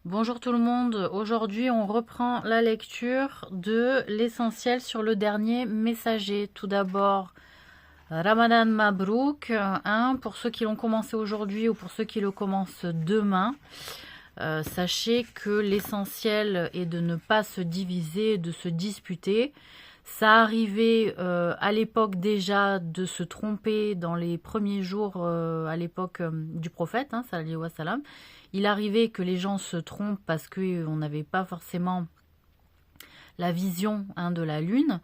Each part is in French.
Bonjour tout le monde, aujourd'hui on reprend la lecture de l'essentiel sur le dernier messager. Tout d'abord, Ramadan Mabrouk, pour ceux qui l'ont commencé aujourd'hui ou pour ceux qui le commencent demain. Sachez que l'essentiel est de ne pas se diviser, de se disputer. Ça arrivait à l'époque déjà de se tromper dans les premiers jours à l'époque du prophète, salallahu alayhi wa sallam. Il arrivait que les gens se trompent parce qu'on n'avait pas forcément la vision de la lune,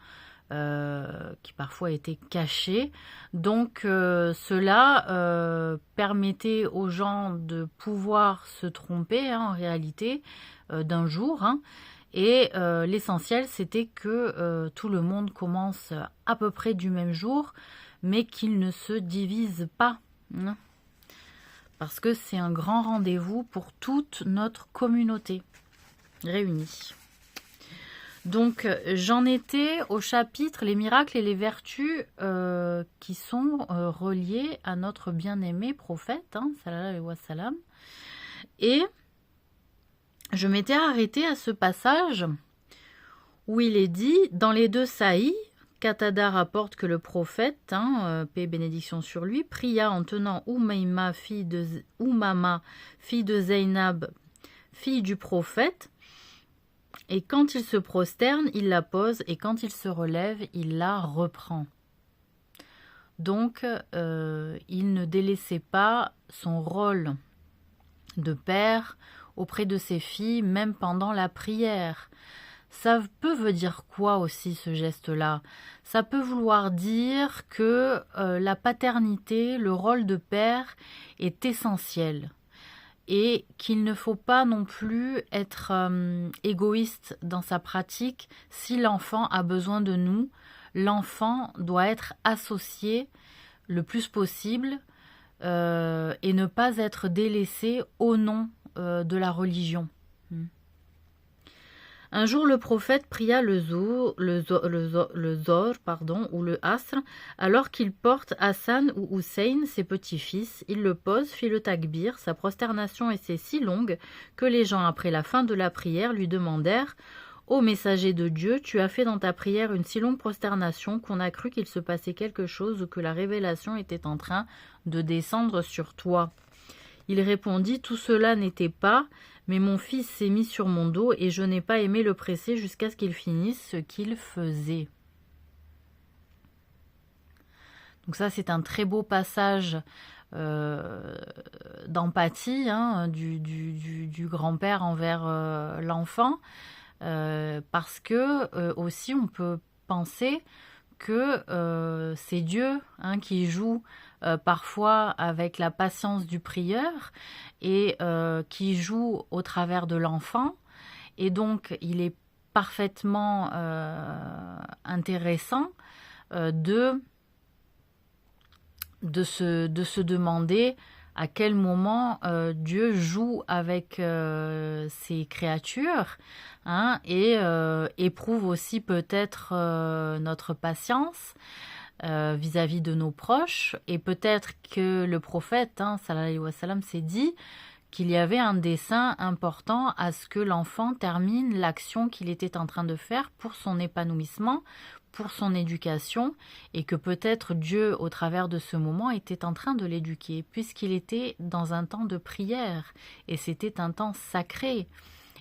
qui parfois était cachée. Donc cela permettait aux gens de pouvoir se tromper en réalité d'un jour. Et l'essentiel, c'était que tout le monde commence à peu près du même jour, mais qu'il ne se divise pas. Parce que c'est un grand rendez-vous pour toute notre communauté réunie. Donc, j'en étais au chapitre Les miracles et les vertus qui sont reliés à notre bien-aimé prophète, sallallahu alayhi wa sallam. Et je m'étais arrêtée à ce passage où il est dit, dans les deux saïs, Qatada rapporte que le prophète, paix et bénédiction sur lui, pria en tenant Umayma, fille de Zaynab, fille du prophète, et quand il se prosterne, il la pose, et quand il se relève, il la reprend. Donc, il ne délaissait pas son rôle de père auprès de ses filles, même pendant la prière. Ça veut dire quoi aussi ce geste-là? Ça peut vouloir dire que la paternité, le rôle de père est essentiel et qu'il ne faut pas non plus être égoïste dans sa pratique. Si l'enfant a besoin de nous, l'enfant doit être associé le plus possible et ne pas être délaissé au nom de la religion. Un jour, le prophète pria le Zohr, ou le Asr, alors qu'il porte Hassan ou Hussein, ses petits-fils. Il le pose, fit le takbir. Sa prosternation était si longue que les gens, après la fin de la prière, lui demandèrent « Ô messager de Dieu, tu as fait dans ta prière une si longue prosternation qu'on a cru qu'il se passait quelque chose ou que la révélation était en train de descendre sur toi. » Il répondit « Tout cela n'était pas, mais mon fils s'est mis sur mon dos et je n'ai pas aimé le presser jusqu'à ce qu'il finisse ce qu'il faisait. » Donc ça, c'est un très beau passage d'empathie du grand-père envers l'enfant, parce que aussi on peut penser que c'est Dieu qui joue parfois avec la patience du prieur et qui joue au travers de l'enfant. Et donc, il est parfaitement intéressant de se demander à quel moment Dieu joue avec ses créatures et éprouve aussi peut-être notre patience vis-à-vis de nos proches. Et peut-être que le prophète, sallallahu alayhi wa sallam, s'est dit qu'il y avait un dessein important à ce que l'enfant termine l'action qu'il était en train de faire pour son épanouissement, pour son éducation, et que peut-être Dieu, au travers de ce moment, était en train de l'éduquer, puisqu'il était dans un temps de prière, et c'était un temps sacré.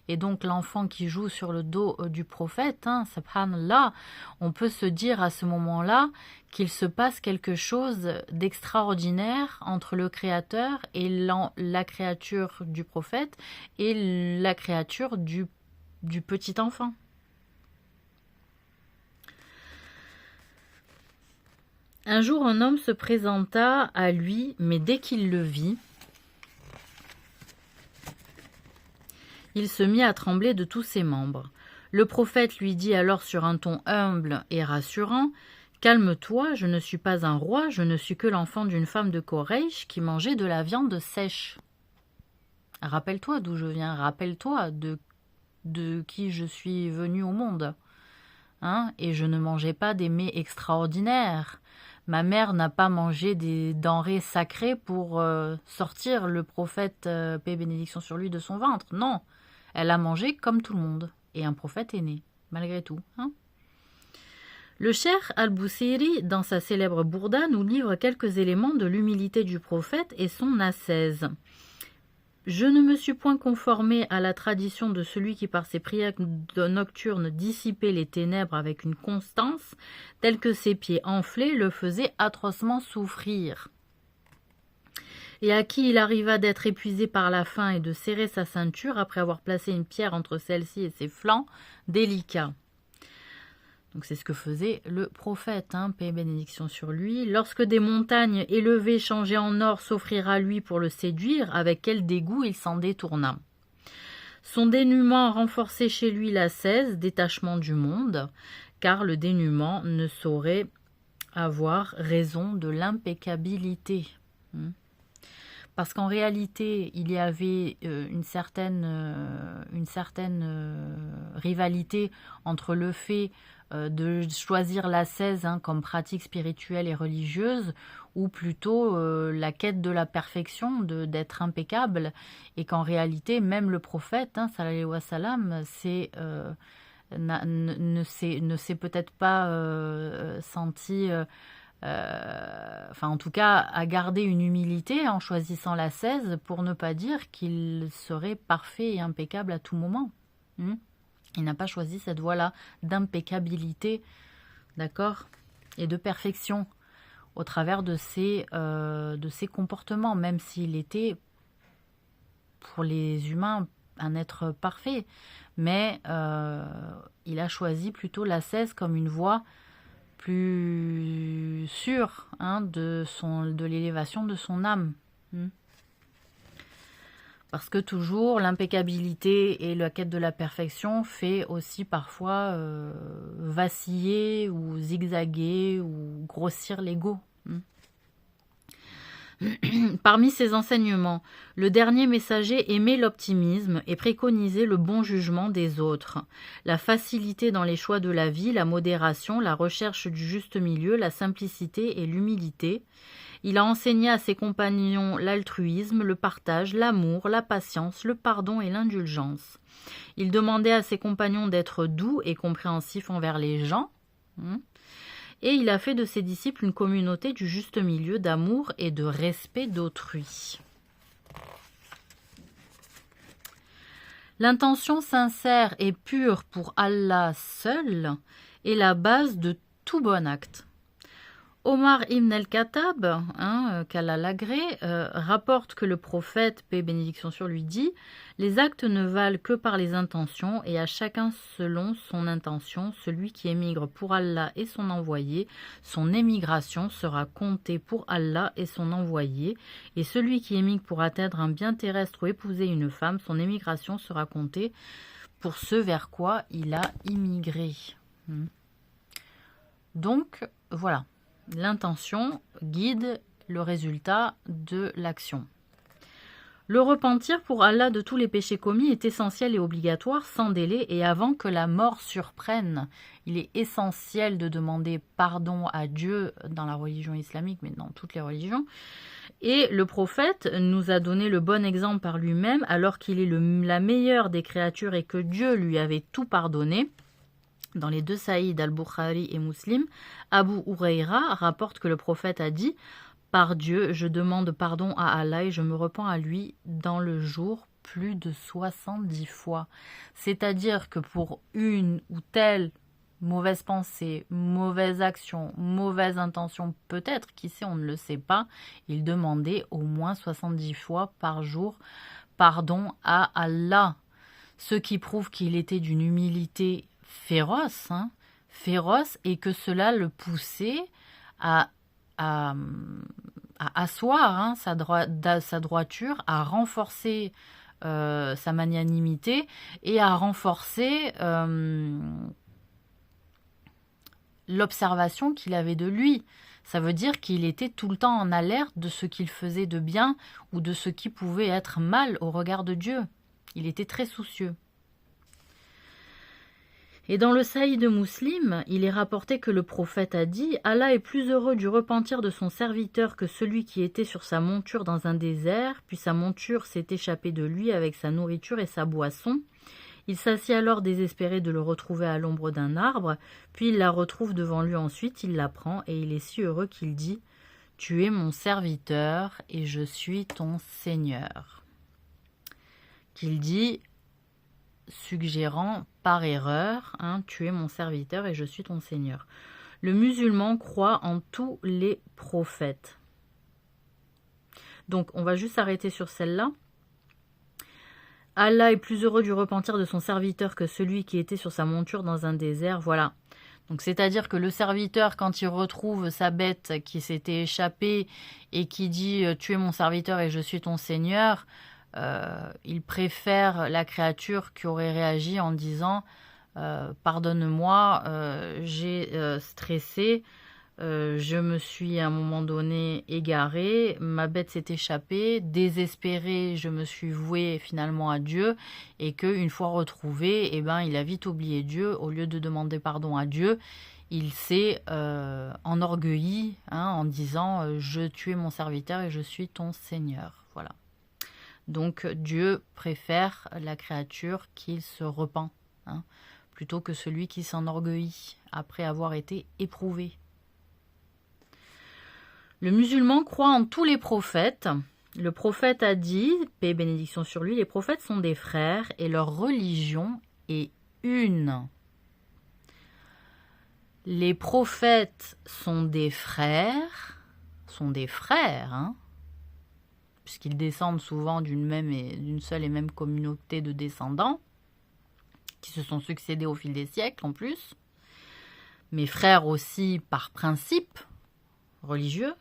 Et donc l'enfant qui joue sur le dos du prophète, subhanallah, on peut se dire à ce moment-là qu'il se passe quelque chose d'extraordinaire entre le créateur et la créature du prophète et la créature du petit enfant. Un jour, un homme se présenta à lui, mais dès qu'il le vit, il se mit à trembler de tous ses membres. Le prophète lui dit alors sur un ton humble et rassurant « Calme-toi, je ne suis pas un roi, je ne suis que l'enfant d'une femme de Koreish qui mangeait de la viande sèche. Rappelle-toi d'où je viens, rappelle-toi de qui je suis venu au monde. Et je ne mangeais pas des mets extraordinaires. Ma mère n'a pas mangé des denrées sacrées pour sortir le prophète, paix et bénédiction sur lui, de son ventre. Non. Elle a mangé comme tout le monde. Et un prophète est né, malgré tout. Hein. Le cheikh al-Bousiri, dans sa célèbre Bourda, nous livre quelques éléments de l'humilité du prophète et son ascèse. Je ne me suis point conformé à la tradition de celui qui par ses prières nocturnes dissipait les ténèbres avec une constance telle que ses pieds enflés le faisaient atrocement souffrir. Et à qui il arriva d'être épuisé par la faim et de serrer sa ceinture après avoir placé une pierre entre celle-ci et ses flancs délicats. Donc c'est ce que faisait le prophète, paix et bénédiction sur lui. Lorsque des montagnes élevées changées en or s'offrirent à lui pour le séduire, avec quel dégoût il s'en détourna. Son dénuement renforçait chez lui l'ascèse, détachement du monde, car le dénuement ne saurait avoir raison de l'impeccabilité. Parce qu'en réalité, il y avait une certaine rivalité entre le fait de choisir l'ascèse comme pratique spirituelle et religieuse, ou plutôt la quête de la perfection, d'être impeccable, et qu'en réalité, même le prophète, sallallahu alayhi wa sallam, ne s'est peut-être pas senti... en tout cas, à garder une humilité en choisissant l'ascèse pour ne pas dire qu'il serait parfait et impeccable à tout moment. Il n'a pas choisi cette voie-là d'impeccabilité, d'accord, et de perfection au travers de ses comportements, même s'il était, pour les humains, un être parfait. Mais il a choisi plutôt l'ascèse comme une voie plus sûre de l'élévation de son âme. Parce que toujours, l'impeccabilité et la quête de la perfection fait aussi parfois vaciller ou zigzaguer ou grossir l'ego. Parmi ses enseignements, le dernier messager aimait l'optimisme et préconisait le bon jugement des autres, la facilité dans les choix de la vie, la modération, la recherche du juste milieu, la simplicité et l'humilité. Il a enseigné à ses compagnons l'altruisme, le partage, l'amour, la patience, le pardon et l'indulgence. Il demandait à ses compagnons d'être doux et compréhensifs envers les gens. Et il a fait de ses disciples une communauté du juste milieu d'amour et de respect d'autrui. L'intention sincère et pure pour Allah seul est la base de tout bon acte. Omar ibn al-Khattab, qu'Allah l'agrée, rapporte que le prophète, paix et bénédiction sur lui, dit « Les actes ne valent que par les intentions, et à chacun selon son intention, celui qui émigre pour Allah et son envoyé, son émigration sera comptée pour Allah et son envoyé, et celui qui émigre pour atteindre un bien terrestre ou épouser une femme, son émigration sera comptée pour ce vers quoi il a immigré. » Donc, voilà. L'intention guide le résultat de l'action. Le repentir pour Allah de tous les péchés commis est essentiel et obligatoire sans délai et avant que la mort surprenne. Il est essentiel de demander pardon à Dieu dans la religion islamique, mais dans toutes les religions. Et le prophète nous a donné le bon exemple par lui-même alors qu'il est la meilleure des créatures et que Dieu lui avait tout pardonné. Dans les deux Saïd al-Bukhari et Muslim, Abu Huraira rapporte que le prophète a dit « Par Dieu, je demande pardon à Allah et je me repens à lui dans le jour plus de 70 fois. » C'est-à-dire que pour une ou telle mauvaise pensée, mauvaise action, mauvaise intention, peut-être, qui sait, on ne le sait pas, il demandait au moins 70 fois par jour pardon à Allah. Ce qui prouve qu'il était d'une humilité féroce, et que cela le poussait à asseoir sa droiture, à renforcer sa magnanimité et à renforcer l'observation qu'il avait de lui. Ça veut dire qu'il était tout le temps en alerte de ce qu'il faisait de bien ou de ce qui pouvait être mal au regard de Dieu. Il était très soucieux. Et dans le Saïd de Muslim, il est rapporté que le prophète a dit « Allah est plus heureux du repentir de son serviteur que celui qui était sur sa monture dans un désert, puis sa monture s'est échappée de lui avec sa nourriture et sa boisson. Il s'assied alors désespéré de le retrouver à l'ombre d'un arbre, puis il la retrouve devant lui ensuite, il la prend et il est si heureux qu'il dit « Tu es mon serviteur et je suis ton Seigneur ». Qu'il dit suggérant par erreur, hein, tu es mon serviteur et je suis ton Seigneur. Le musulman croit en tous les prophètes. Donc, on va juste s'arrêter sur celle-là. Allah est plus heureux du repentir de son serviteur que celui qui était sur sa monture dans un désert. Voilà. Donc, c'est-à-dire que le serviteur, quand il retrouve sa bête qui s'était échappée et qui dit « Tu es mon serviteur et je suis ton Seigneur », il préfère la créature qui aurait réagi en disant pardonne-moi, j'ai stressé, je me suis à un moment donné égaré, ma bête s'est échappée, désespéré, je me suis voué finalement à Dieu et qu'une fois retrouvé, eh ben, il a vite oublié Dieu. Au lieu de demander pardon à Dieu, il s'est enorgueilli, hein, en disant tu es mon serviteur et je suis ton Seigneur. Voilà. Donc Dieu préfère la créature qui se repent, hein, plutôt que celui qui s'enorgueillit après avoir été éprouvé. Le musulman croit en tous les prophètes. Le prophète a dit, paix et bénédiction sur lui, les prophètes sont des frères et leur religion est une. Les prophètes sont des frères, hein, puisqu'ils descendent souvent d'une seule et même communauté de descendants, qui se sont succédés au fil des siècles en plus, mais frères aussi par principe religieux,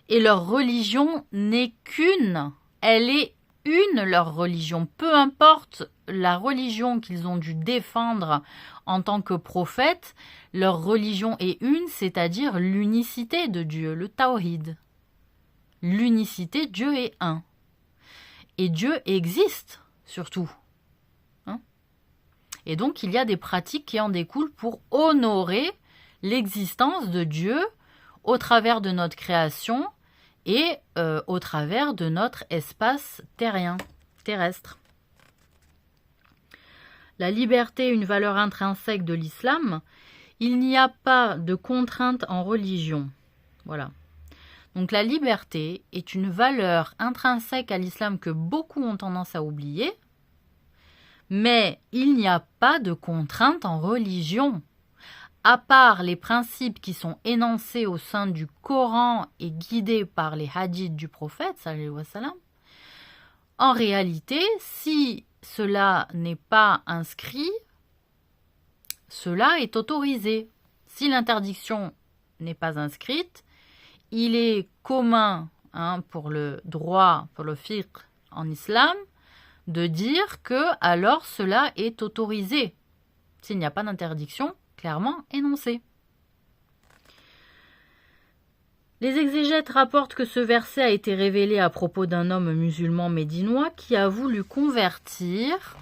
et leur religion n'est qu'une, elle est une, leur religion, peu importe la religion qu'ils ont dû défendre en tant que prophètes, leur religion est une, c'est-à-dire l'unicité de Dieu, le tawhid. L'unicité, Dieu est un. Et Dieu existe, surtout. Hein? Et donc, il y a des pratiques qui en découlent pour honorer l'existence de Dieu au travers de notre création et au travers de notre espace terrien, terrestre. La liberté est une valeur intrinsèque de l'islam. Il n'y a pas de contrainte en religion. Voilà. Donc la liberté est une valeur intrinsèque à l'islam que beaucoup ont tendance à oublier, mais il n'y a pas de contrainte en religion. À part les principes qui sont énoncés au sein du Coran et guidés par les hadiths du prophète, sallallahu alayhi wa sallam, en réalité, si cela n'est pas inscrit, cela est autorisé. Si l'interdiction n'est pas inscrite, il est commun, hein, pour le droit, pour le fiqh en islam, de dire que alors cela est autorisé, s'il n'y a pas d'interdiction clairement énoncée. Les exégètes rapportent que ce verset a été révélé à propos d'un homme musulman médinois qui a voulu convertir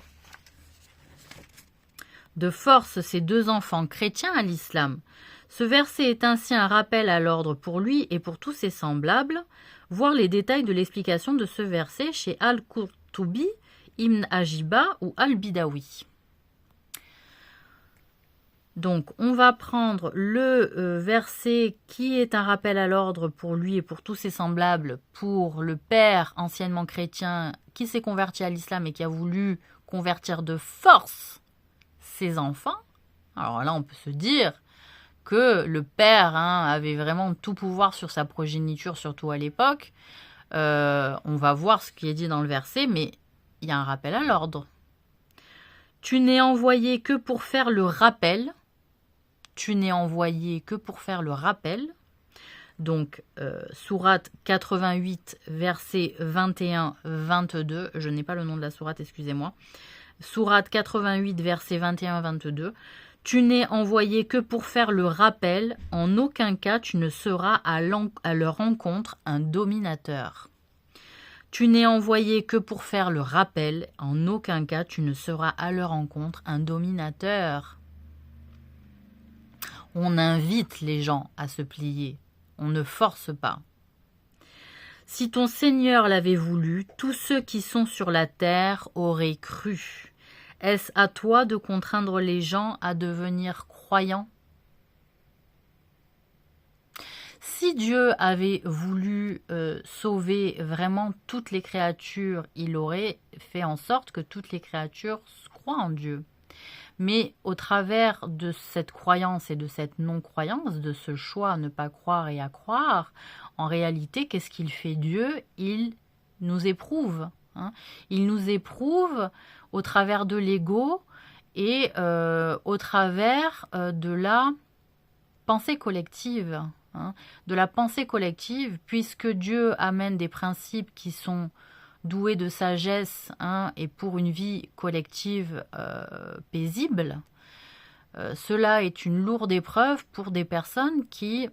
de force ses deux enfants chrétiens à l'islam. Ce verset est ainsi un rappel à l'ordre pour lui et pour tous ses semblables. Voir les détails de l'explication de ce verset chez Al-Qurtubi, Ibn Ajiba ou Al-Bidawi. Donc, on va prendre le verset qui est un rappel à l'ordre pour lui et pour tous ses semblables, pour le père anciennement chrétien qui s'est converti à l'islam et qui a voulu convertir de force ses enfants. Alors là, on peut se dire que le père, hein, avait vraiment tout pouvoir sur sa progéniture, surtout à l'époque. On va voir ce qui est dit dans le verset, mais il y a un rappel à l'ordre. Tu n'es envoyé que pour faire le rappel. Tu n'es envoyé que pour faire le rappel. Donc, sourate 88, versets 21-22. Je n'ai pas le nom de la sourate, excusez-moi. Sourate 88, versets 21-22. Tu n'es envoyé que pour faire le rappel. En aucun cas, tu ne seras à leur rencontre un dominateur. Tu n'es envoyé que pour faire le rappel. En aucun cas, tu ne seras à leur rencontre un dominateur. On invite les gens à se plier. On ne force pas. Si ton Seigneur l'avait voulu, tous ceux qui sont sur la terre auraient cru. Est-ce à toi de contraindre les gens à devenir croyants? Si Dieu avait voulu sauver vraiment toutes les créatures, il aurait fait en sorte que toutes les créatures croient en Dieu. Mais au travers de cette croyance et de cette non-croyance, de ce choix à ne pas croire et à croire, en réalité, qu'est-ce qu'il fait Dieu? Il nous éprouve. Il nous éprouve au travers de l'ego et au travers de la pensée collective. De la pensée collective, puisque Dieu amène des principes qui sont doués de sagesse et pour une vie collective paisible. Cela est une lourde épreuve pour des personnes qui,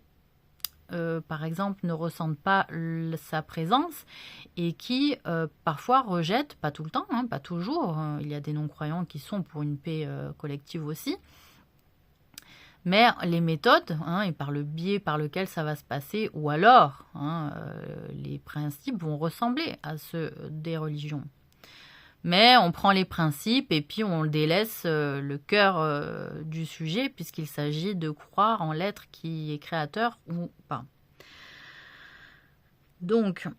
par exemple, ne ressentent pas sa présence et qui, parfois, rejettent, pas tout le temps, pas toujours, il y a des non-croyants qui sont pour une paix collective aussi, mais les méthodes et par le biais par lequel ça va se passer, ou alors les principes vont ressembler à ceux des religions. Mais on prend les principes et puis on délaisse le cœur du sujet puisqu'il s'agit de croire en l'être qui est créateur ou pas. Donc,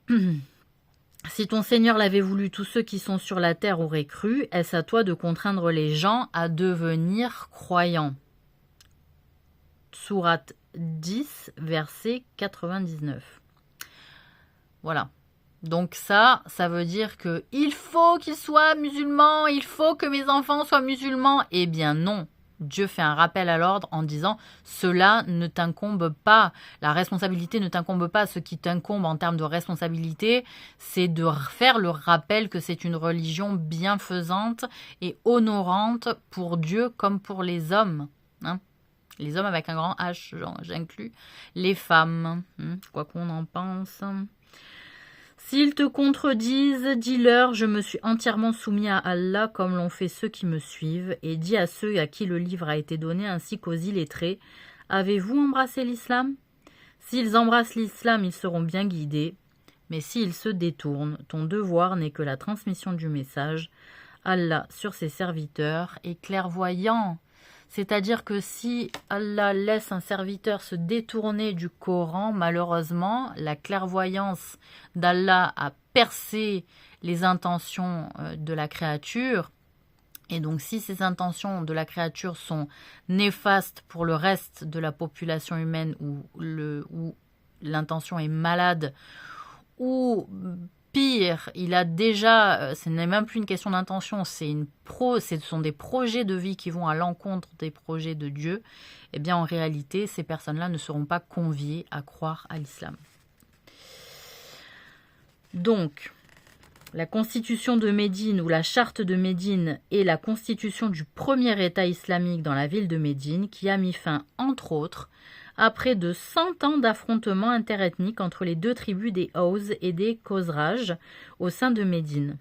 si ton Seigneur l'avait voulu, tous ceux qui sont sur la terre auraient cru. Est-ce à toi de contraindre les gens à devenir croyants? Sourate 10, verset 99. Voilà. Donc ça veut dire que il faut qu'ils soient musulmans, il faut que mes enfants soient musulmans. Eh bien non. Dieu fait un rappel à l'ordre en disant « Cela ne t'incombe pas, la responsabilité ne t'incombe pas. Ce qui t'incombe en termes de responsabilité, c'est de faire le rappel que c'est une religion bienfaisante et honorante pour Dieu comme pour les hommes. » Les hommes avec un grand H, j'inclus les femmes, quoi qu'on en pense. S'ils te contredisent, dis-leur, je me suis entièrement soumis à Allah comme l'ont fait ceux qui me suivent, et dis à ceux à qui le livre a été donné ainsi qu'aux illettrés, avez-vous embrassé l'islam? S'ils embrassent l'islam, ils seront bien guidés, mais s'ils se détournent, ton devoir n'est que la transmission du message. Allah sur ses serviteurs est clairvoyant. C'est-à-dire que si Allah laisse un serviteur se détourner du Coran, malheureusement, la clairvoyance d'Allah a percé les intentions de la créature. Et donc si ces intentions de la créature sont néfastes pour le reste de la population humaine, ou l'intention est malade, ou pire, il a déjà, ce n'est même plus une question d'intention, ce sont des projets de vie qui vont à l'encontre des projets de Dieu, eh bien en réalité, ces personnes-là ne seront pas conviées à croire à l'islam. Donc, la constitution de Médine ou la charte de Médine est la constitution du premier État islamique dans la ville de Médine qui a mis fin, entre autres, à près de 100 ans d'affrontements interethniques entre les deux tribus des Aws et des Khosraj au sein de Médine.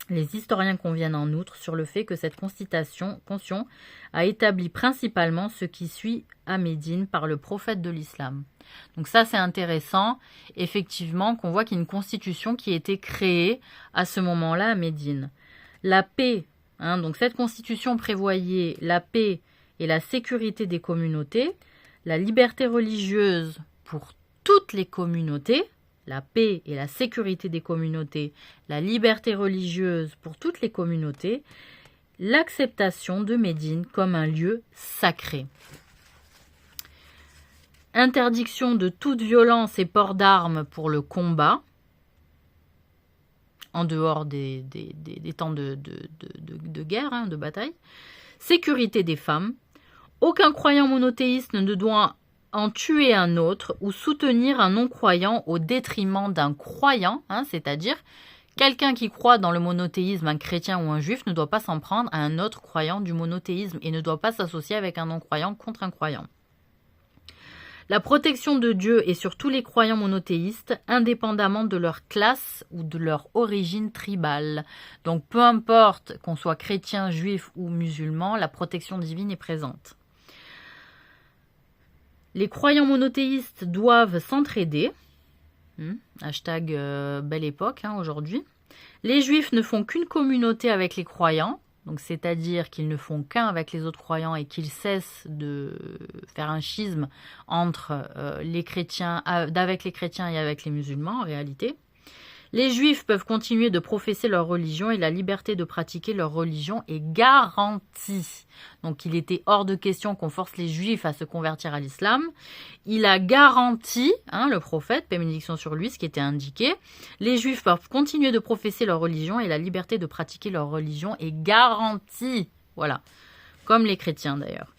Les historiens conviennent en outre sur le fait que cette constitution a établi principalement ce qui suit à Médine par le prophète de l'islam. Donc ça c'est intéressant, effectivement, qu'on voit qu'il y a une constitution qui a été créée à ce moment-là à Médine. La paix, donc cette constitution prévoyait la paix et la sécurité des communautés, la liberté religieuse pour toutes les communautés, la paix et la sécurité des communautés, la liberté religieuse pour toutes les communautés, l'acceptation de Médine comme un lieu sacré. Interdiction de toute violence et port d'armes pour le combat, en dehors des temps de guerre, de bataille. Sécurité des femmes. Aucun croyant monothéiste ne doit en tuer un autre ou soutenir un non-croyant au détriment d'un croyant, c'est-à-dire quelqu'un qui croit dans le monothéisme, un chrétien ou un juif, ne doit pas s'en prendre à un autre croyant du monothéisme et ne doit pas s'associer avec un non-croyant contre un croyant. La protection de Dieu est sur tous les croyants monothéistes, indépendamment de leur classe ou de leur origine tribale. Donc peu importe qu'on soit chrétien, juif ou musulman, la protection divine est présente. Les croyants monothéistes doivent s'entraider. Hashtag belle époque aujourd'hui. Les juifs ne font qu'une communauté avec les croyants, donc c'est-à-dire qu'ils ne font qu'un avec les autres croyants et qu'ils cessent de faire un schisme entre les chrétiens, avec les chrétiens et avec les musulmans en réalité. Les juifs peuvent continuer de professer leur religion et la liberté de pratiquer leur religion est garantie. Donc il était hors de question qu'on force les juifs à se convertir à l'islam. Il a garanti, le prophète, paix et bénédiction sur lui, ce qui était indiqué. Les juifs peuvent continuer de professer leur religion et la liberté de pratiquer leur religion est garantie. Voilà, comme les chrétiens d'ailleurs.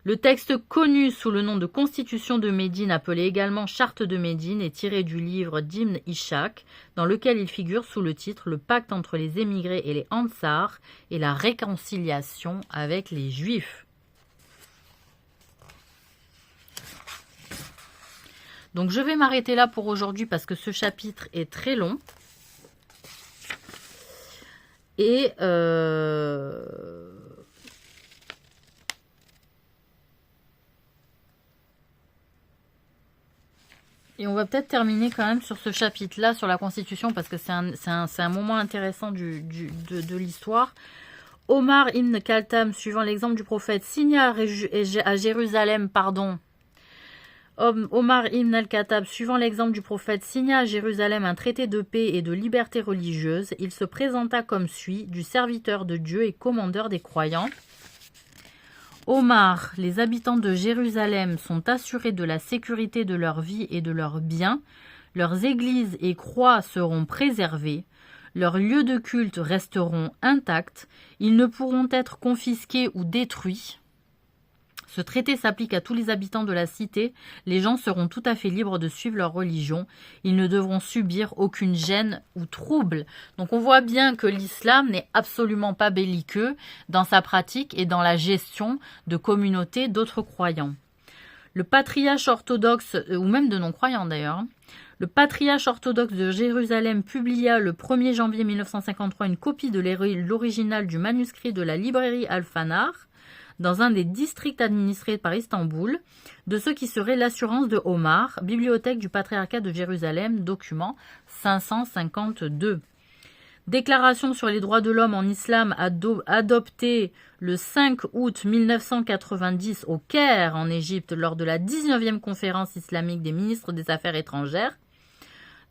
Le texte connu sous le nom de Constitution de Médine, appelé également Charte de Médine, est tiré du livre d'Ibn Ishaq, dans lequel il figure sous le titre « Le pacte entre les émigrés et les Ansars et la réconciliation avec les Juifs ». Donc je vais m'arrêter là pour aujourd'hui parce que ce chapitre est très long. Et on va peut-être terminer quand même sur ce chapitre-là, sur la Constitution, parce que c'est un moment intéressant de l'histoire. Omar ibn Khattab, suivant l'exemple du prophète, signa à Jérusalem, Omar ibn al-Khattab, suivant l'exemple du prophète, signa à Jérusalem un traité de paix et de liberté religieuse. Il se présenta comme suit, du serviteur de Dieu et commandeur des croyants. Omar, les habitants de Jérusalem sont assurés de la sécurité de leur vie et de leurs biens. Leurs églises et croix seront préservées. Leurs lieux de culte resteront intacts. Ils ne pourront être confisqués ou détruits. Ce traité s'applique à tous les habitants de la cité. Les gens seront tout à fait libres de suivre leur religion. Ils ne devront subir aucune gêne ou trouble. Donc on voit bien que l'islam n'est absolument pas belliqueux dans sa pratique et dans la gestion de communautés d'autres croyants. Le patriarche orthodoxe, ou même de non-croyants d'ailleurs, le patriarche orthodoxe de Jérusalem publia le 1er janvier 1953 une copie de l'original du manuscrit de la librairie Al-Fanar, dans un des districts administrés par Istanbul, de ce qui serait l'assurance de Omar, bibliothèque du patriarcat de Jérusalem, document 552. Déclaration sur les droits de l'homme en islam adoptée le 5 août 1990 au Caire, en Égypte, lors de la 19e conférence islamique des ministres des Affaires étrangères.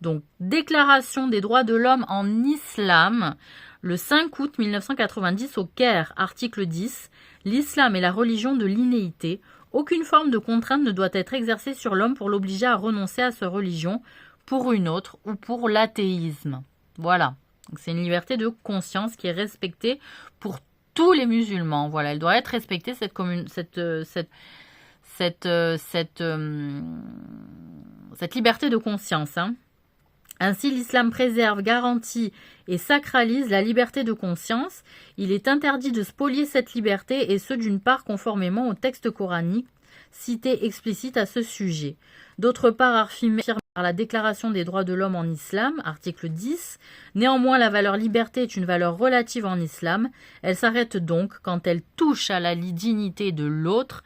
Donc, déclaration des droits de l'homme en islam, le 5 août 1990 au Caire, article 10. L'islam est la religion de l'innéité. Aucune forme de contrainte ne doit être exercée sur l'homme pour l'obliger à renoncer à sa religion pour une autre ou pour l'athéisme. Voilà. C'est une liberté de conscience qui est respectée pour tous les musulmans. Voilà, elle doit être respectée, cette liberté de conscience. Ainsi, l'islam préserve, garantit et sacralise la liberté de conscience. Il est interdit de spolier cette liberté, et ce d'une part conformément au texte coranique cité explicite à ce sujet. D'autre part, affirmé par la Déclaration des droits de l'homme en islam, article 10. Néanmoins, la valeur liberté est une valeur relative en islam. Elle s'arrête donc quand elle touche à la dignité de l'autre.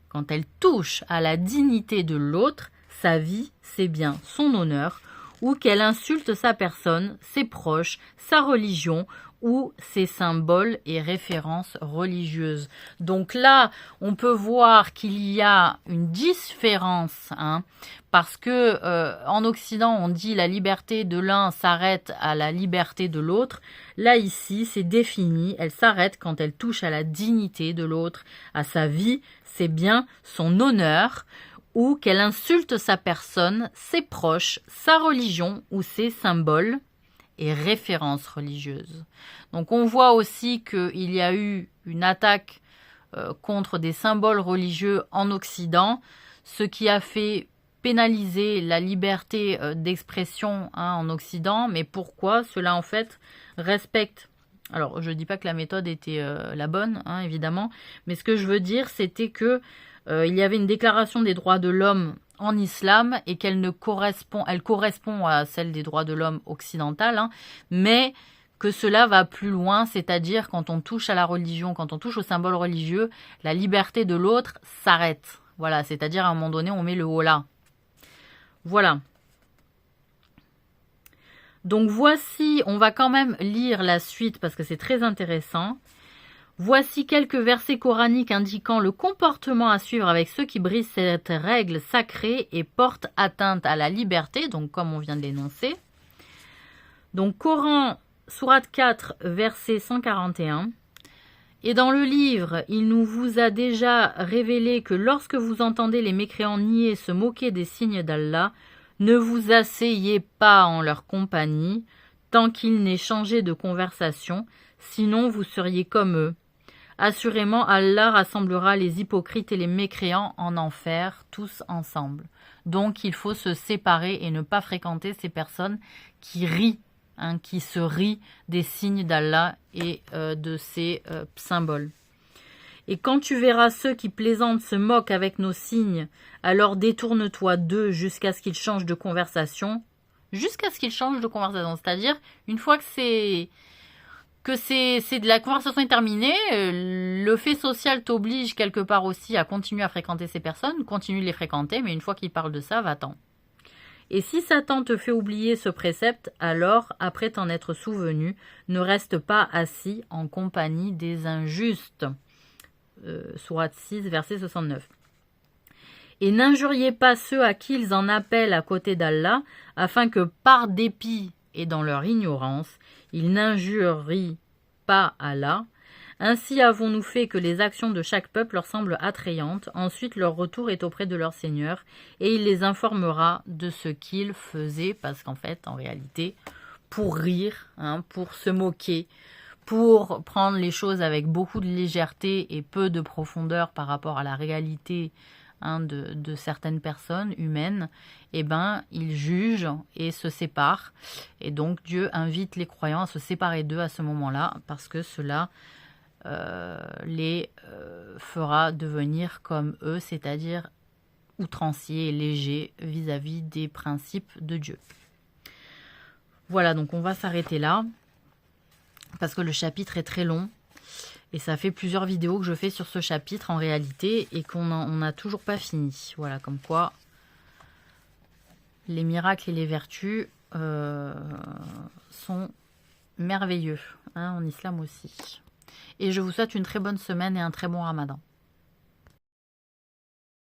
Quand elle touche à la dignité de l'autre, sa vie, ses biens, son honneur, ou qu'elle insulte sa personne, ses proches, sa religion ou ses symboles et références religieuses. Donc là, on peut voir qu'il y a une différence, parce que en Occident, on dit la liberté de l'un s'arrête à la liberté de l'autre. Là, ici, c'est défini, elle s'arrête quand elle touche à la dignité de l'autre, à sa vie, ses biens, son honneur, ou qu'elle insulte sa personne, ses proches, sa religion ou ses symboles et références religieuses. Donc on voit aussi qu'il y a eu une attaque contre des symboles religieux en Occident, ce qui a fait pénaliser la liberté d'expression en Occident. Mais pourquoi? Cela en fait respecte. Alors je ne dis pas que la méthode était la bonne, évidemment, mais ce que je veux dire, c'était que il y avait une déclaration des droits de l'homme en islam et qu'elle correspond à celle des droits de l'homme occidentale, mais que cela va plus loin, c'est-à-dire quand on touche à la religion, quand on touche au symbole religieux, la liberté de l'autre s'arrête. Voilà, c'est-à-dire à un moment donné, on met le haut là. Voilà. Donc voici, on va quand même lire la suite parce que c'est très intéressant. Voici quelques versets coraniques indiquant le comportement à suivre avec ceux qui brisent cette règle sacrée et portent atteinte à la liberté, donc comme on vient de l'énoncer. Donc Coran, sourate 4, verset 141. Et dans le livre, il nous vous a déjà révélé que lorsque vous entendez les mécréants nier, se moquer des signes d'Allah, ne vous asseyez pas en leur compagnie tant qu'ils n'aient changé de conversation, sinon vous seriez comme eux. Assurément, Allah rassemblera les hypocrites et les mécréants en enfer, tous ensemble. Donc, il faut se séparer et ne pas fréquenter ces personnes qui rient, qui se rient des signes d'Allah et de ses symboles. Et quand tu verras ceux qui plaisantent, se moquent avec nos signes, alors détourne-toi d'eux jusqu'à ce qu'ils changent de conversation. Jusqu'à ce qu'ils changent de conversation. C'est-à-dire, une fois que la conversation est terminée, le fait social t'oblige quelque part aussi à continuer à fréquenter ces personnes, continue de les fréquenter, mais une fois qu'ils parlent de ça, va-t'en. Et si Satan te fait oublier ce précepte, alors, après t'en être souvenu, ne reste pas assis en compagnie des injustes. Sourate 6, verset 69. Et n'injuriez pas ceux à qui ils en appellent à côté d'Allah, afin que par dépit et dans leur ignorance, ils n'injurient pas Allah. Ainsi avons-nous fait que les actions de chaque peuple leur semblent attrayantes. Ensuite, leur retour est auprès de leur Seigneur, et il les informera de ce qu'ils faisaient, parce qu'en fait, en réalité, pour rire, pour se moquer, pour prendre les choses avec beaucoup de légèreté et peu de profondeur par rapport à la réalité de certaines personnes humaines, ils jugent et se séparent. Et donc Dieu invite les croyants à se séparer d'eux à ce moment-là, parce que cela les fera devenir comme eux, c'est-à-dire outranciers et légers vis-à-vis des principes de Dieu. Voilà, donc on va s'arrêter là, parce que le chapitre est très long. Et ça fait plusieurs vidéos que je fais sur ce chapitre en réalité et qu'on n'a toujours pas fini. Voilà, comme quoi les miracles et les vertus sont merveilleux en islam aussi. Et je vous souhaite une très bonne semaine et un très bon ramadan.